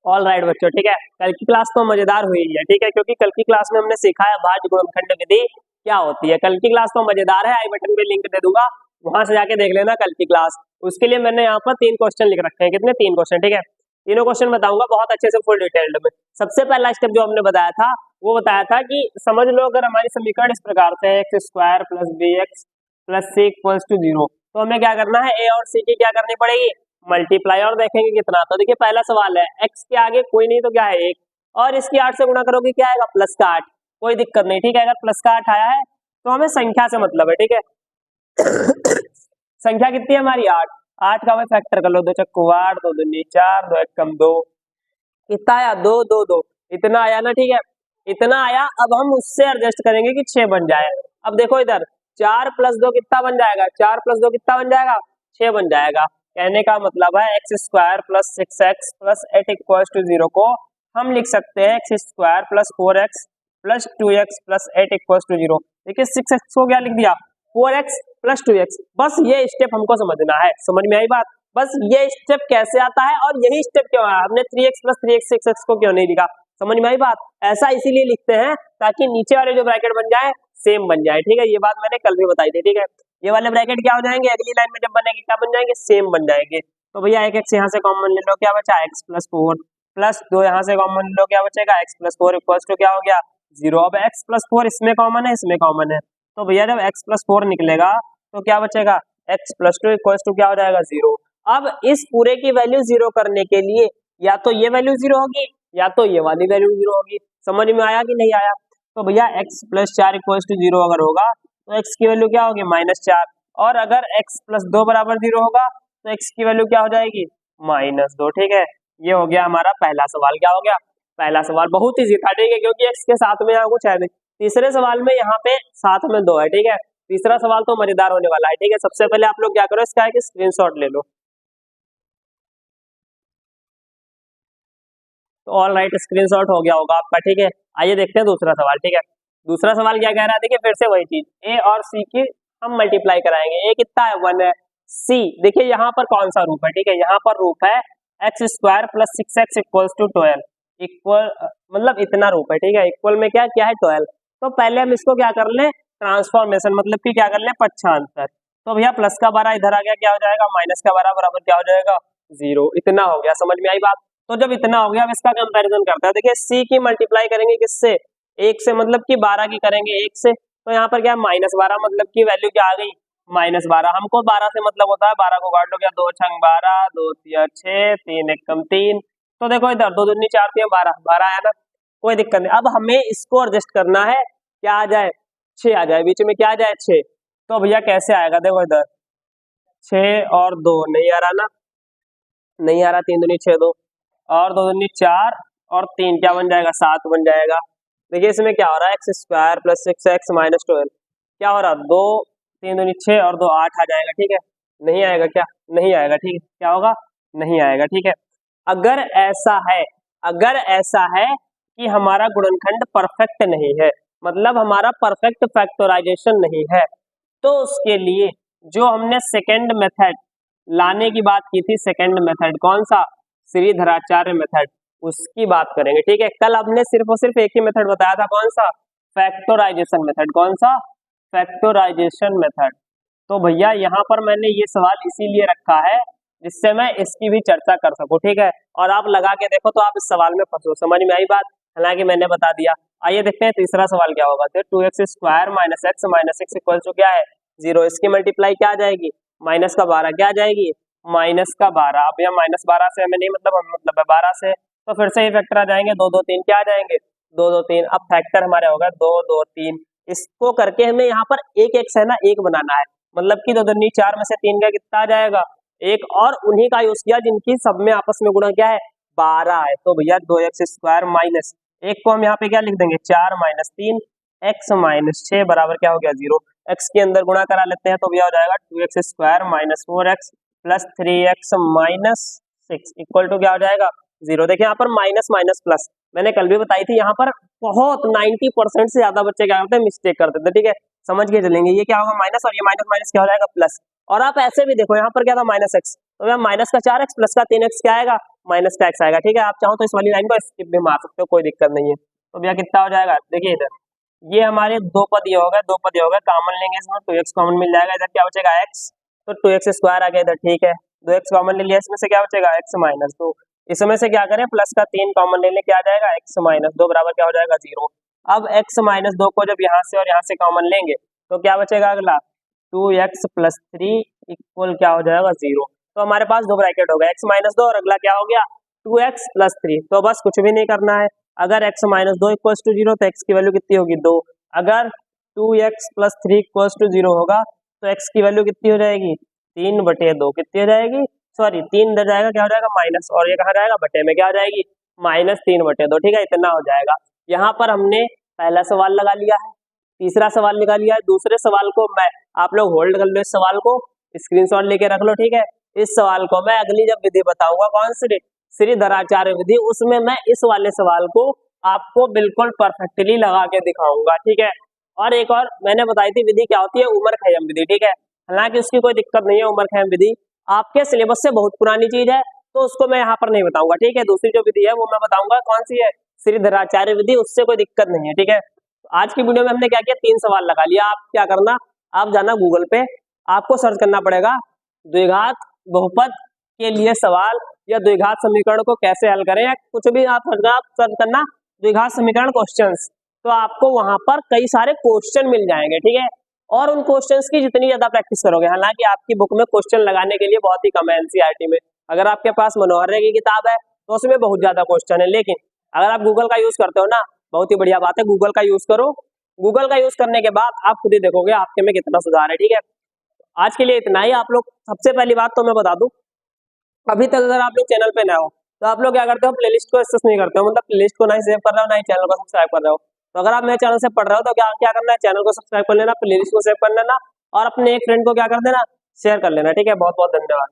All right बच्चों, ठीक है। कल की क्लास तो मजेदार हुई है, ठीक है, क्योंकि कल की क्लास में हमने सीखा है भाज्य गुणनखंड विधि क्या होती है। कल की क्लास तो मजेदार है, आई बटन पे लिंक दे दूंगा, वहां से जाके देख लेना कल की क्लास। उसके लिए मैंने यहाँ पर 3 क्वेश्चन लिख रखे हैं। कितने? 3 क्वेश्चन, ठीक है। तीनों क्वेश्चन बताऊंगा बहुत अच्छे से, फुल डिटेल्ड में। सबसे पहला स्टेप जो हमने बताया था वो बताया था कि समझ लो अगर हमारी समीकरण इस प्रकार से है x square plus b x plus c equals to 0, तो हमें क्या करना है, ए और सी की क्या करनी पड़ेगी, मल्टीप्लाई, और देखेंगे कितना। तो देखिए पहला सवाल है x के आगे कोई नहीं तो क्या है 1, और इसकी 8 से गुणा करोगे क्या आएगा, प्लस का 8, कोई दिक्कत नहीं, ठीक है। अगर प्लस का 8 आया है तो हमें संख्या से मतलब है, ठीक है। संख्या कितनी है हमारी 8, 8 का मैं फैक्टर कर लो, 2 चक्कू 8, 2 दूनी 4, 2 एकम 2, कितना आया 2 2 2, इतना आया ना, ठीक है, इतना आया। अब हम उससे एडजस्ट करेंगे कि 6 बन जाए। अब देखो इधर 4 प्लस 2 कितना बन जाएगा, 4 प्लस 2 कितना बन जाएगा, 6 बन जाएगा। कहने का मतलब है x square plus 6x plus 8 equals to 0 को हम लिख सकते हैं x square plus 4x plus 2x plus 8 equals to 0। देखिए 6x को क्या लिख दिया, 4x प्लस 2x। बस ये स्टेप हमको समझना है, समझ में आई बात। बस ये स्टेप कैसे आता है और यही स्टेप क्यों है, हमने 3x प्लस 3x 6x को क्यों नहीं लिखा, समझ में आई बात। ऐसा इसीलिए लिखते हैं ताकि नीचे वाले जो ब्रैकेट बन जाए सेम बन जाए, ठीक है। ये बात मैंने कल भी बताई थी, ठीक है। ये वाले ब्रैकेट क्या हो जाएंगे, अगली लाइन में जब बनेंगे क्या बन जाएंगे, सेम बन जाएंगे। तो भैया एक एक्स यहाँ से कॉमन ले लो, क्या बचा x प्लस 4 प्लस 2 यहाँ से कॉमन ले लो, क्या बचेगा x प्लस 4 इक्वल्स टू क्या हो गया 0। अब x प्लस 4 इसमें कॉमन है, इसमें कॉमन है, तो भैया जब x प्लस 4 निकलेगा तो क्या बचेगा x प्लस 2 इक्वल्स टू क्या हो जाएगा 0। अब इस पूरे की वैल्यू 0 करने के लिए या तो ये वैल्यू 0 होगी या तो ये वाली वैल्यू 0 होगी। समझ में आया कि नहीं आया। तो भैया x प्लस 4 इक्वल्स टू 0 अगर होगा तो x की वैल्यू क्या होगी -4, और अगर x प्लस 2 बराबर 0 होगा तो x की वैल्यू क्या हो जाएगी -2, ठीक है। ये हो गया हमारा पहला सवाल। क्या हो गया, पहला सवाल बहुत ईजी था, ठीक है, क्योंकि x के साथ में यहाँ कुछ है नहीं। तीसरे सवाल में यहाँ पे साथ में 2 है, ठीक है। तीसरा सवाल तो मजेदार होने वाला है, ठीक है। सबसे पहले आप लोग क्या करो, इसका एक स्क्रीनशॉट ले लो। तो ऑल राइट, स्क्रीनशॉट हो गया होगा आपका, ठीक है। आइए देखते हैं दूसरा सवाल, ठीक है। दूसरा सवाल क्या कह रहा है, देखिए फिर से वही चीज, ए और सी की हम मल्टीप्लाई कराएंगे। ए कितना है 1 है, सी देखिए यहाँ पर कौन सा रूप है, ठीक है, यहाँ पर रूप है x square plus 6x equals to 12, equal मतलब इतना रूप है, ठीक है। इक्वल में क्या क्या है 12। तो पहले हम इसको क्या कर लें, ट्रांसफॉर्मेशन, मतलब कि क्या कर लें, पक्षांतर। तो भैया प्लस का 12 इधर आ गया, क्या हो जाएगा माइनस का 12 बराबर क्या हो जाएगा 0। इतना हो गया, समझ में आई बात। तो जब इतना हो गया अब इसका कंपैरिजन करते हैं। देखिए सी की मल्टीप्लाई करेंगे किससे, 1 से, मतलब कि 12 की करेंगे 1 से, तो यहाँ पर क्या -12 मतलब की वैल्यू क्या आ गई -12। हमको 12 से मतलब होता है 12 को काट लो, क्या 2 छंग 12, 2 तिया 6, 3 एकम 3। तो देखो इधर 2 दूनी 4 तिया 12, 12 आया ना, कोई दिक्कत नहीं। अब हमें इसको एडजस्ट करना है, क्या आ जाए 6 आ जाए, बीच में क्या आ जाए 6। तो भैया कैसे आएगा, देखो इधर 6 और 2 नहीं आ रहा ना, नहीं आ रहा, 3 दूनी 6 2 और 2 दूनी 4 और 3 क्या बन जाएगा 7 बन जाएगा। देखिए इसमें क्या हो रहा है, x square plus 6x minus 12, क्या हो रहा 2 3 दूनी 6 और 2 8 आ जाएगा, ठीक है। नहीं आएगा, क्या नहीं आएगा, ठीक है, क्या होगा नहीं आएगा, ठीक है। अगर ऐसा है, अगर ऐसा है कि हमारा गुणनखंड परफेक्ट नहीं है, मतलब हमारा परफेक्ट फैक्टराइजेशन नहीं है, तो उसके लिए जो हमने सेकेंड मेथड लाने की बात की थी, सेकेंड मेथड कौन सा, श्रीधराचार्य मेथड, उसकी बात करेंगे, ठीक है। कल हमने सिर्फ और सिर्फ एक ही मेथड बताया था, कौन सा, फैक्टराइजेशन मेथड। कौन सा, फैक्टराइजेशन मेथड। तो भैया यहाँ पर मैंने ये सवाल इसीलिए रखा है जिससे मैं इसकी भी चर्चा कर सकूं, ठीक है। और आप लगा के देखो तो आप इस सवाल में फंसो, समझ में आई बात, हालांकि मैंने बता दिया। आइए देखते हैं तीसरा सवाल क्या होगा। तो 2x square minus x minus 6 equal to क्या है 0। इसकी मल्टीप्लाई क्या आ जाएगी, माइनस का 12 क्या आ जाएगी माइनस का 12। अब यहाँ -12 से हमें नहीं मतलब, हम मतलब है 12 से, तो फिर से ही फैक्टर आ जाएंगे, 2 2 3 क्या आ जाएंगे 2 2 3। अब फैक्टर हमारे होगा 2 2 3। इसको करके हमें यहाँ पर एक एक्स है ना, एक बनाना है, मतलब कि 2 दूनी 4 में से 3 का कितना आ जाएगा एक, और उन्हीं का यूज किया जिनकी सब में आपस में गुणा क्या है 12 है। तो भैया 2x स्क्वायर माइनस एक को हम यहाँ पे क्या लिख देंगे 4 माइनस 3 x माइनस 6 बराबर क्या हो गया 0। x के अंदर गुणा करा लेते हैं तो भैया हो जाएगा 2x square minus 4x plus 3x minus 6 equal to क्या हो जाएगा 0। देखिए यहाँ पर माइनस माइनस प्लस, मैंने कल भी बताई थी, यहाँ पर बहुत 90% से ज्यादा बच्चे क्या करते हैं, मिस्टेक कर देते हैं, ठीक है। समझ के चलेंगे, ये क्या होगा माइनस, और ये माइनस माइनस क्या हो जाएगा प्लस। और आप ऐसे भी देखो यहाँ पर क्या था -x, तो यहाँ माइनस का 4x प्लस का 3x क्या आएगा माइनस का एक्स आएगा, ठीक है। आप चाहो तो इस वाली लाइन को स्किप भी मार सकते हो, कोई दिक्कत नहीं है। तो भैया कितना हो जाएगा, देखिए इधर ये हमारे दो पद ये हो गए, दो पद ये हो गए, कॉमन लेंगे इसमें 2x कॉमन मिल जाएगा, इधर क्या बचेगा x, तो 2x स्क्वायर आ गया इधर, ठीक है। 2x कॉमन ले लिया, इसमें से क्या बचेगा x माइनस 2, इसमें से क्या करें प्लस का 3 कॉमन ले लें, क्या आ जाएगा x माइनस 2 बराबर क्या हो जाएगा 0। अब x माइनस 2 को जब यहाँ से और यहाँ से कॉमन लेंगे तो क्या बचेगा अगला 2x प्लस 3 इक्वल क्या हो जाएगा 0। तो हमारे पास दो ब्रैकेट हो गए, x माइनस 2 और अगला क्या हो गया 2x प्लस 3। तो बस कुछ भी नहीं करना है, अगर x माइनस 2 इक्वल्स टू 0 तो x की वैल्यू कितनी होगी 2, अगर 2x प्लस 3 इक्वल्स टू 0 होगा तो x की वैल्यू कितनी हो जाएगी 3/2, कितनी हो जाएगी, सॉरी 3 इधर जाएगा, क्या हो जाएगा माइनस, और ये कहाँ जाएगा बटे में, क्या हो जाएगी -3/2, ठीक है। इतना हो जाएगा। यहाँ पर हमने पहला सवाल लगा लिया है, तीसरा सवाल निकाल लिया है, दूसरे सवाल को मैं, आप लोग होल्ड कर लो, इस सवाल को स्क्रीनशॉट लेके रख लो, ठीक है। इस सवाल को मैं अगली जब विधि बताऊंगा कौन सी श्रीधराचार्य विधि, उसमें मैं इस वाले सवाल को आपको बिल्कुल परफेक्टली लगा के दिखाऊंगा, ठीक है। और एक और मैंने बताई थी विधि क्या होती है, उमर खैयम विधि, ठीक है। हालांकि उसकी कोई दिक्कत नहीं है, उमर खैयम विधि आपके सिलेबस से बहुत पुरानी चीज है, तो उसको मैं यहाँ पर नहीं बताऊंगा, ठीक है। दूसरी जो विधि है वो मैं बताऊंगा, कौन सी है श्रीधराचार्य विधि, उससे कोई दिक्कत नहीं है, ठीक है। आज की वीडियो में हमने क्या किया, 3 सवाल लगा लिया। आप क्या करना, आप जाना गूगल पे, आपको सर्च करना पड़ेगा द्विघात बहुपद के लिए सवाल या द्विघात समीकरण को कैसे हल करें, या कुछ भी आप सर्च करना द्विघात समीकरण क्वेश्चंस, तो आपको वहां पर कई सारे क्वेश्चन मिल जाएंगे, ठीक है। और उन क्वेश्चंस की जितनी ज्यादा प्रैक्टिस करोगे, हालांकि आपकी बुक में क्वेश्चन लगाने के लिए बहुत ही कम है एनसीईआरटी में, अगर आपके पास मनोहर की किताब है तो उसमें बहुत ज्यादा क्वेश्चन है, लेकिन अगर आप गूगल का यूज करते हो ना, बहुत ही बढ़िया बात है, गूगल का यूज करो। गूगल का यूज करने के बाद आप खुद ही देखोगे आपके में कितना सुधार है, ठीक है। आज के लिए इतना ही। आप लोग सबसे पहली बात तो मैं बता दूं, अभी तक अगर आप लोग चैनल पे नए हो तो आप लोग क्या करते हो, प्लेलिस्ट को एक्सेस नहीं करते हो, मतलब प्लेलिस्ट को नहीं सेव कर रहे हो, ना ही चैनल को सब्सक्राइब कर रहे हो। तो अगर आप मेरे चैनल से पढ़ रहे हो तो क्या क्या करना है, चैनल को सब्सक्राइब कर लेना, प्लेलिस्ट को सेव कर लेना और अपने एक फ्रेंड को क्या कर देना, शेयर कर लेना, ठीक है। बहुत बहुत धन्यवाद।